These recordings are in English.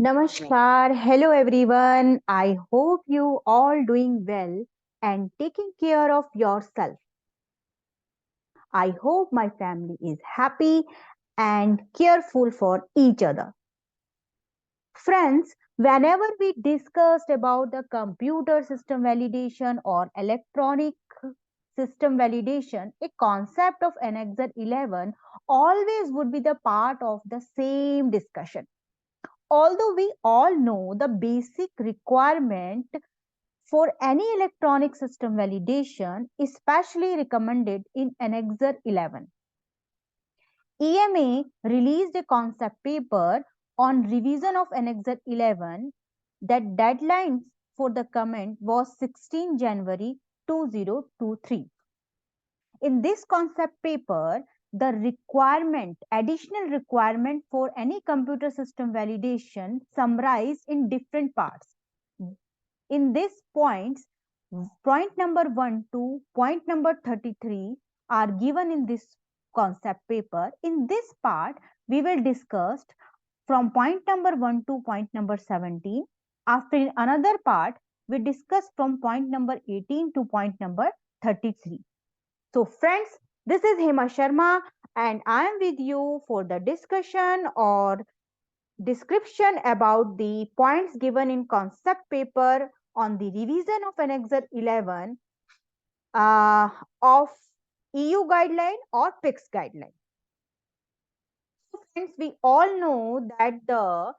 Namaskar. Hello everyone. I hope you all doing well and taking care of yourself. I hope my family is happy and careful for each other. Friends, whenever we discussed about the computer system validation or electronic system validation, a concept of Annex 11 always would be the part of the same discussion. Although we all know the basic requirement for any electronic system validation, especially recommended in Annex 11. EMA released a concept paper on revision of Annex 11 that deadline for the comment was 16 January 2023. In this concept paper, the additional requirement for any computer system validation summarized in different parts. In these points, point number 1 to point number 33 are given in this concept paper. In this part, we will discuss from point number 1 to point number 17. After in another part, we discuss from point number 18 to point number 33. So friends, this is Hema Sharma and I am with you for the discussion or description about the points given in concept paper on the revision of Annex 11 of EU guideline or PICS guideline. So friends, we all know that the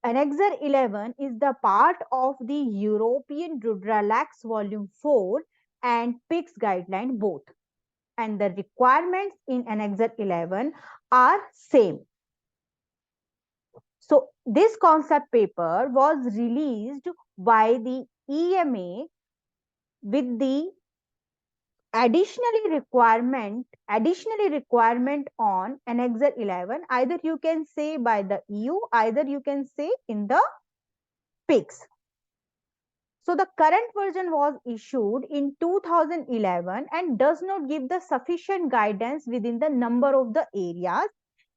Annex 11 is the part of the European Relax Volume 4 and PICS guideline both. And the requirements in Annex 11 are same. So this concept paper was released by the EMA with the additionally requirement on Annex 11. Either you can say by the EU, either you can say in the PICS. So the current version was issued in 2011 and does not give the sufficient guidance within the number of the areas.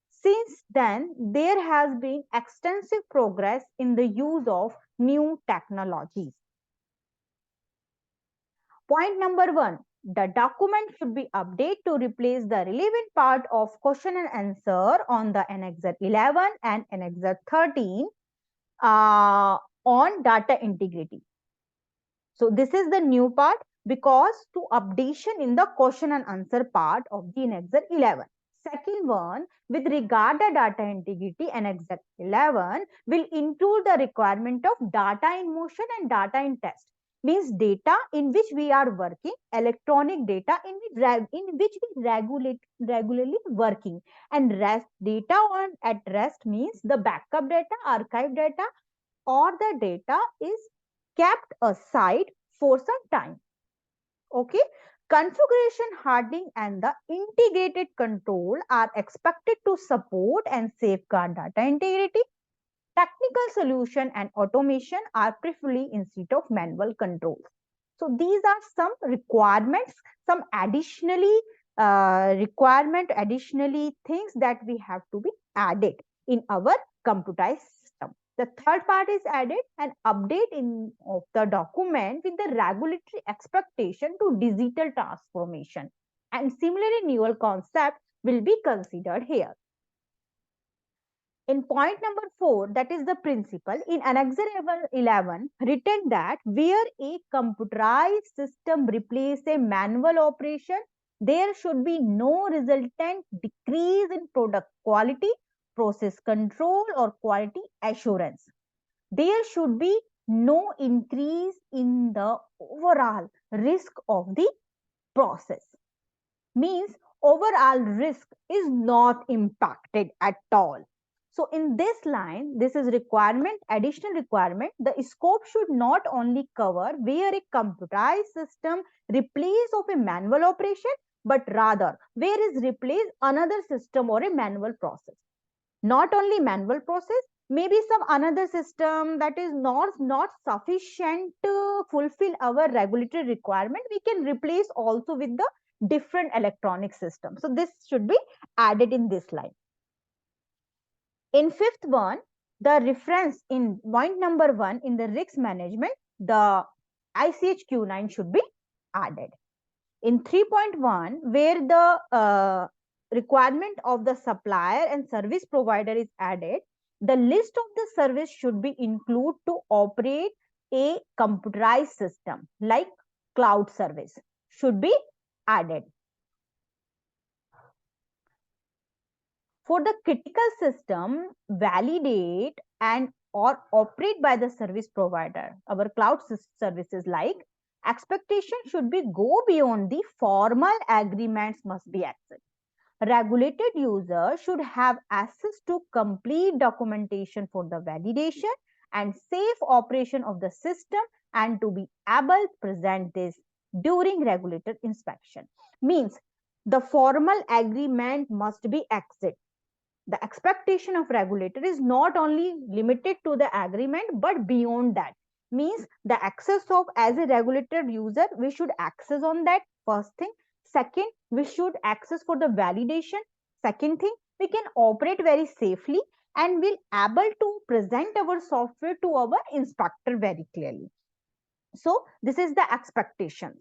Since then, there has been extensive progress in the use of new technologies. Point number 1, the document should be updated to replace the relevant part of question and answer on the Annex 11 and Annex 13 on data integrity. So this is the new part because to updation in the question and answer part of the Annex 11. Second one, with regard to data integrity, Annex 11 will include the requirement of data in motion and data in test. Means data in which we are working, electronic data in which we regularly working, and rest data on at rest means the backup data, archive data, or the data is kept aside for some time. Okay. Configuration, hardening, and the integrated control are expected to support and safeguard data integrity. Technical solution and automation are preferably instead of manual controls. So these are some requirements, some additionally things that we have to be added in our computerized system. The third part is added an update of the document with the regulatory expectation to digital transformation. And similarly, newer concept will be considered here. In point number 4, that is the principle in Annex 11 written that where a computerized system replaces a manual operation, there should be no resultant decrease in product quality, process control, or quality assurance. There should be no increase in the overall risk of the process. Means overall risk is not impacted at all. So in this line, this is requirement, additional requirement. The scope should not only cover where a computerized system replace of a manual operation, but rather where is replace another system or a manual process. Not only manual process, maybe some another system that is not sufficient to fulfill our regulatory requirement, we can replace also with the different electronic system. So this should be added in this line. In fifth one, the reference in point number 1 in the risk management, the ICH-Q9 should be added. In 3.1, where the requirement of the supplier and service provider is added, the list of the service should be included to operate a computerized system like cloud service should be added. For the critical system, validate and or operate by the service provider, our cloud services like expectation should be go beyond the formal agreements must be accessed. Regulated user should have access to complete documentation for the validation and safe operation of the system and to be able to present this during regulator inspection. Means the formal agreement must be accessed. The expectation of regulator is not only limited to the agreement but beyond that. Means the access of as a regulated user we should access on that first thing. Second, we should access for the validation. Second thing, we can operate very safely and will able to present our software to our inspector very clearly. So this is the expectations.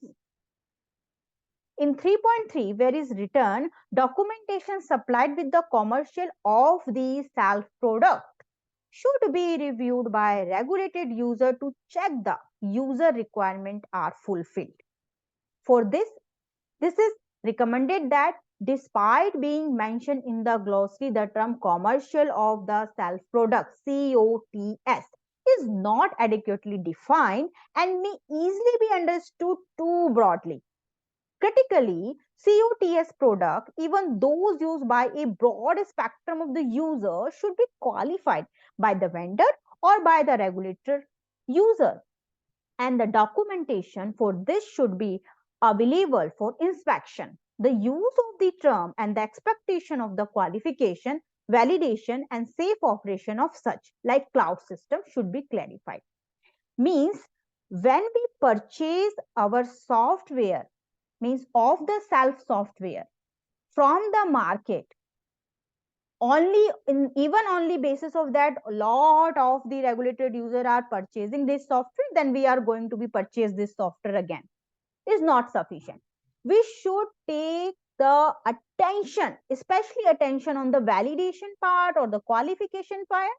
In 3.3, where is written documentation supplied with the commercial of the self product should be reviewed by regulated user to check the user requirement are fulfilled. For this is recommended that despite being mentioned in the glossary, the term commercial of the self product COTS is not adequately defined and may easily be understood too broadly. Critically, COTS product, even those used by a broad spectrum of the user, should be qualified by the vendor or by the regulator user. And the documentation for this should be available for inspection. The use of the term and the expectation of the qualification, validation, and safe operation of such like cloud system should be clarified. Means when we purchase our software, means of the self software from the market, only in even only basis of that a lot of the regulated user are purchasing this software, then we are going to be purchase this software again is not sufficient. We should take the attention, especially attention on the validation part or the qualification part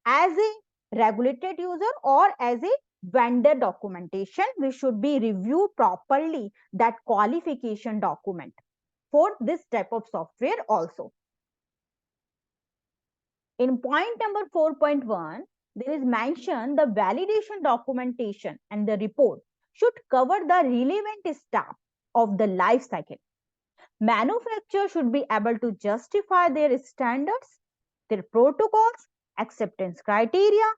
as a regulated user or as a vendor documentation. We should be reviewed properly that qualification document for this type of software also. In point number 4.1, there is mentioned the validation documentation and the report should cover the relevant step of the life cycle. Manufacturer should be able to justify their standards, their protocols, acceptance criteria,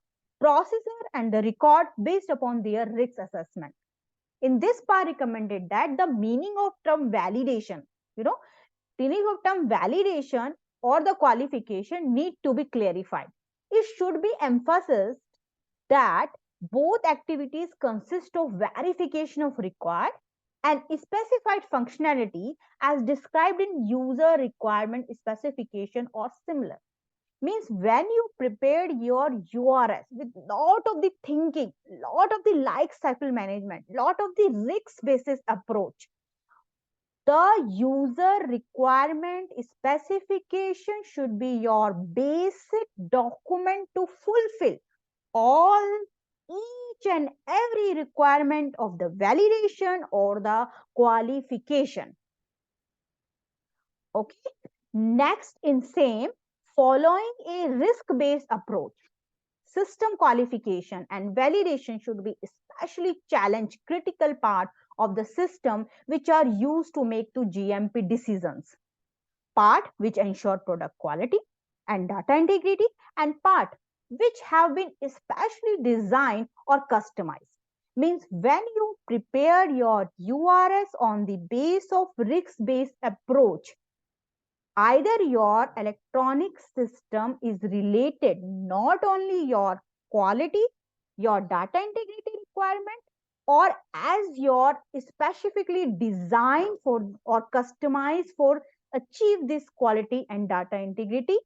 procedure, and the record based upon their risk assessment. In this part, recommended that the meaning of term validation, meaning of term validation or the qualification need to be clarified. It should be emphasized that both activities consist of verification of required and specified functionality as described in user requirement specification or similar. Means when you prepared your URS with lot of the thinking, lot of the life cycle management, lot of the risk basis approach, the user requirement specification should be your basic document to fulfill all each and every requirement of the validation or the qualification. Okay. Next in same, following a risk-based approach, system qualification and validation should be especially challenge critical part of the system which are used to make to GMP decisions. Part which ensure product quality and data integrity, and part which have been especially designed or customized. Means when you prepare your URS on the base of risk-based approach, either your electronic system is related not only your quality, your data integrity requirement, or as your specifically designed for or customized for achieve this quality and data integrity.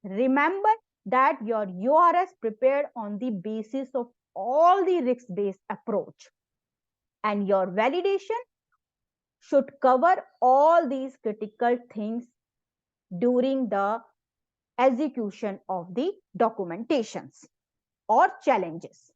Remember, that your URS prepared on the basis of all the risk-based approach, and your validation should cover all these critical things during the execution of the documentations or challenges.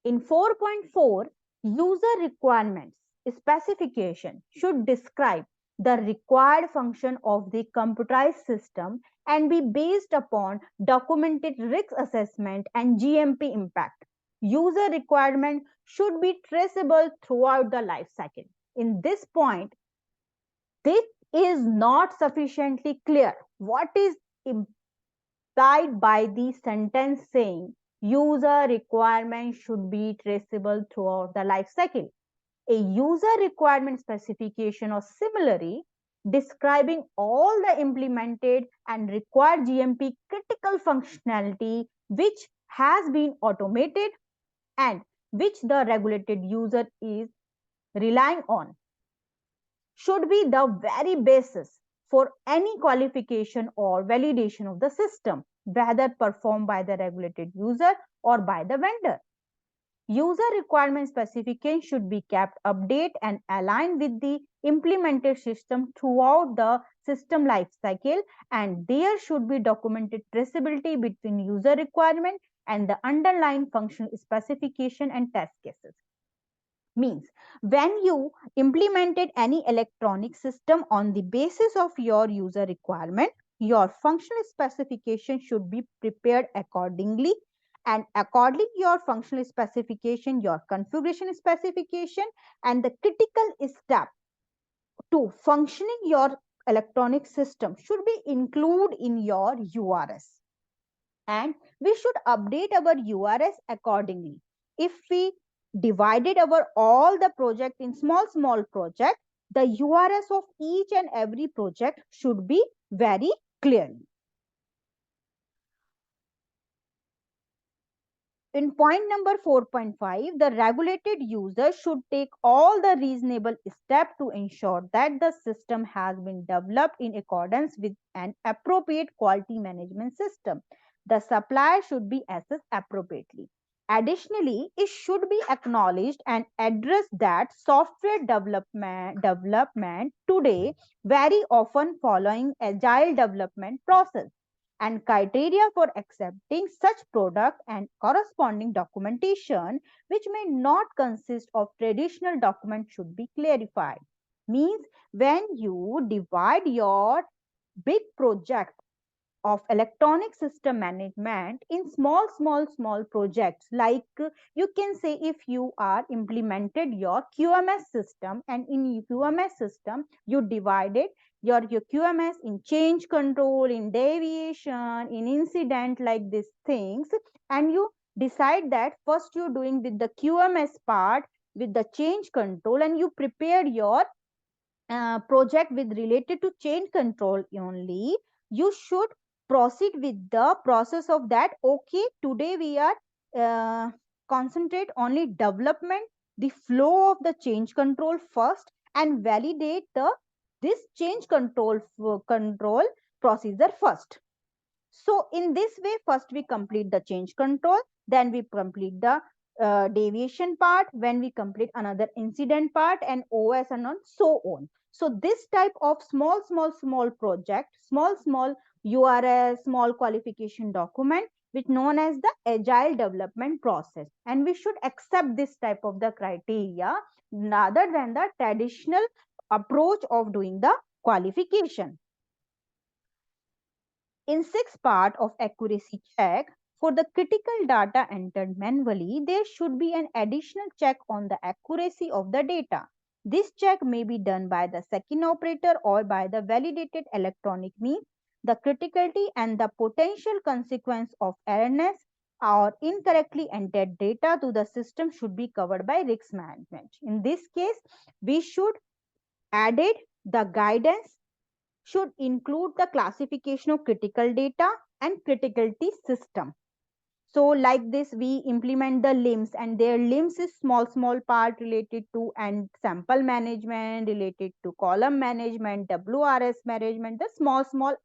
In 4.4, user requirements specification should describe the required function of the computerized system and be based upon documented risk assessment and GMP impact. User requirement should be traceable throughout the life cycle. In this point, this is not sufficiently clear. What is implied by the sentence saying user requirement should be traceable throughout the life cycle? A user requirement specification or similarly describing all the implemented and required GMP critical functionality which has been automated and which the regulated user is relying on should be the very basis for any qualification or validation of the system, whether performed by the regulated user or by the vendor. User requirement specification should be kept updated and aligned with the implemented system throughout the system lifecycle, and there should be documented traceability between user requirement and the underlying functional specification and test cases. Means when you implemented any electronic system on the basis of your user requirement, your functional specification should be prepared accordingly, and according your functional specification, your configuration specification and the critical step to functioning your electronic system should be included in your URS, and we should update our URS accordingly. If we divided our all the project in small project, the URS of each and every project should be very clearly. In point number 4.5, the regulated user should take all the reasonable steps to ensure that the system has been developed in accordance with an appropriate quality management system. The supplier should be assessed appropriately. Additionally, it should be acknowledged and addressed that software development today very often following agile development process, and criteria for accepting such product and corresponding documentation which may not consist of traditional document should be clarified. Means when you divide your big project of electronic system management in small projects, like you can say if you are implemented your QMS system, and in QMS system you divided your QMS in change control, in deviation, in incident, like these things, and you decide that first you're doing with the QMS part with the change control, and you prepare your project with related to change control only. You should proceed with the process of that. Okay, today we are concentrate only development, the flow of the change control first, and validate the this change control procedure first. So in this way, first we complete the change control, then we complete the deviation part, when we complete another incident part and OS and on so on. So this type of small project, small URL, small qualification document, which known as the agile development process. And we should accept this type of the criteria rather than the traditional approach of doing the qualification. In sixth part of accuracy check, for the critical data entered manually, there should be an additional check on the accuracy of the data. This check may be done by the second operator or by the validated electronic means. The criticality and the potential consequence of erroneous or incorrectly entered data to the system should be covered by risk management. In this case, we should added the guidance should include the classification of critical data and criticality system. So like this, we implement the limbs, and their limbs is small part related to and sample management, related to column management, WRS management, the small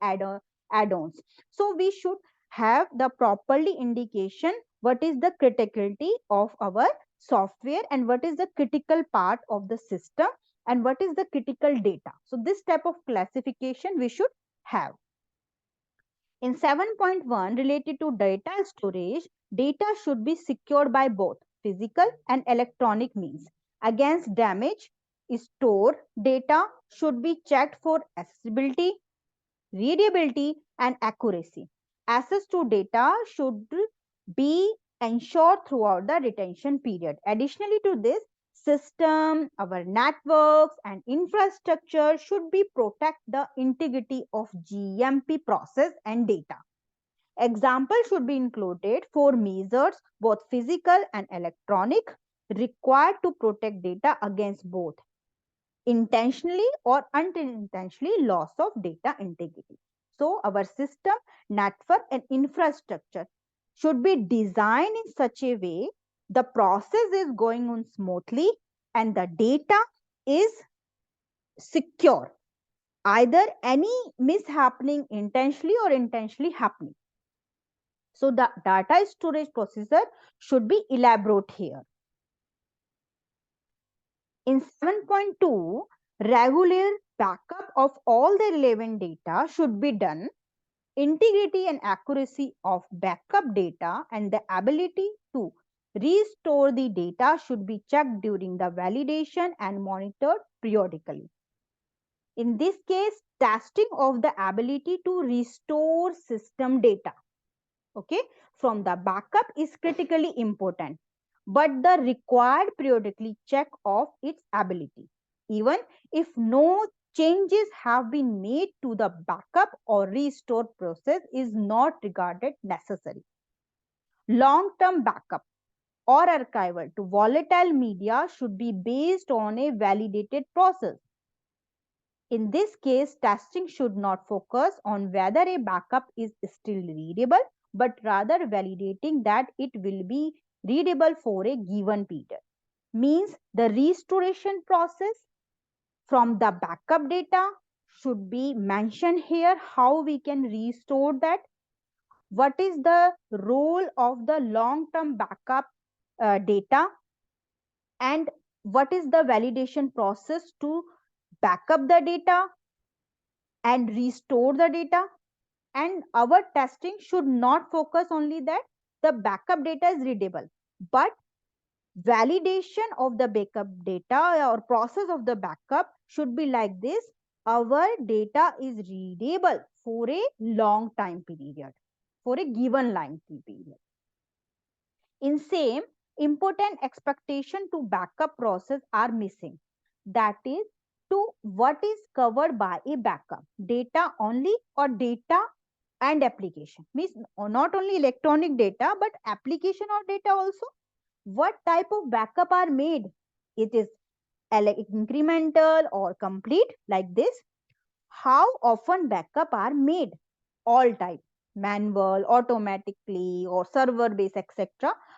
add-ons. So we should have the properly indication what is the criticality of our software and what is the critical part of the system and what is the critical data. So this type of classification we should have. In 7.1 related to data storage, data should be secured by both physical and electronic means. Against damage, stored data should be checked for accessibility, readability, and accuracy. Access to data should be ensured throughout the retention period. Additionally to this, system, our networks and infrastructure should be protect the integrity of GMP process and data. Example should be included for measures, both physical and electronic, required to protect data against both intentionally or unintentionally loss of data integrity. So our system, network and infrastructure should be designed in such a way the process is going on smoothly and the data is secure. Either any mishappening intentionally or intentionally happening. So the data storage procedure should be elaborate here. In 7.2, regular backup of all the relevant data should be done. Integrity and accuracy of backup data and the ability to restore the data should be checked during the validation and monitored periodically. In this case, testing of the ability to restore system data, okay, from the backup is critically important, but the required periodically check of its ability, even if no changes have been made to the backup or restore process is not regarded necessary. Long-term backup or archival to volatile media should be based on a validated process. In this case, testing should not focus on whether a backup is still readable, but rather validating that it will be readable for a given period. Means the restoration process from the backup data should be mentioned here, how we can restore that, what is the role of the long-term backup data, and what is the validation process to back up the data and restore the data. And our testing should not focus only that the backup data is readable, but validation of the backup data or process of the backup should be like this: our data is readable for a long time period, for a given time period. In same, important expectation to backup process are missing. That is, to what is covered by a backup, data only or data and application. Means not only electronic data but application or data also. What type of backup are made? It is incremental or complete like this. How often backup are made? All type, manual, automatically or server based, etc.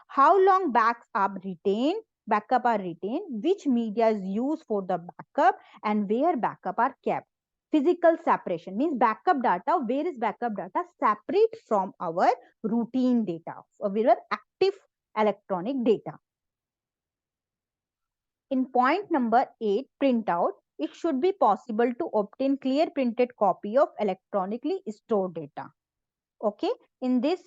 How long backup are retained, which media is used for the backup and where backup are kept. Physical separation means backup data, where is backup data separate from our routine data, our active electronic data. In point number 8, printout, it should be possible to obtain clear printed copy of electronically stored data. Okay, in this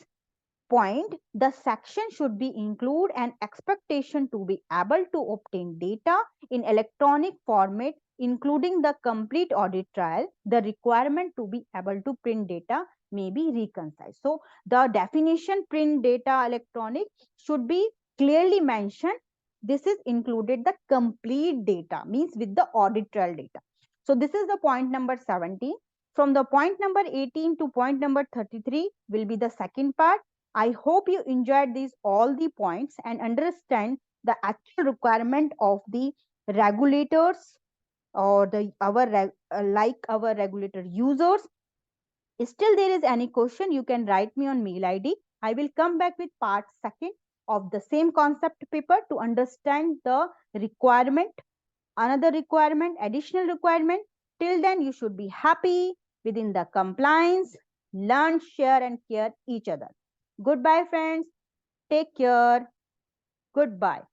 point, the section should be include an expectation to be able to obtain data in electronic format, including the complete audit trail. The requirement to be able to print data may be reconciled. So the definition print data electronic should be clearly mentioned. This is included the complete data, means with the audit trail data. So this is the point number 17. From the point number 18 to point number 33 will be the second part. I hope you enjoyed these all the points and understand the actual requirement of the regulators or the our regulator users. Still there is any question, you can write me on mail ID. I will come back with part second of the same concept paper to understand the requirement, another requirement, additional requirement. Till then you should be happy within the compliance learn, share, and care each other. Goodbye, friends. Take care. Goodbye.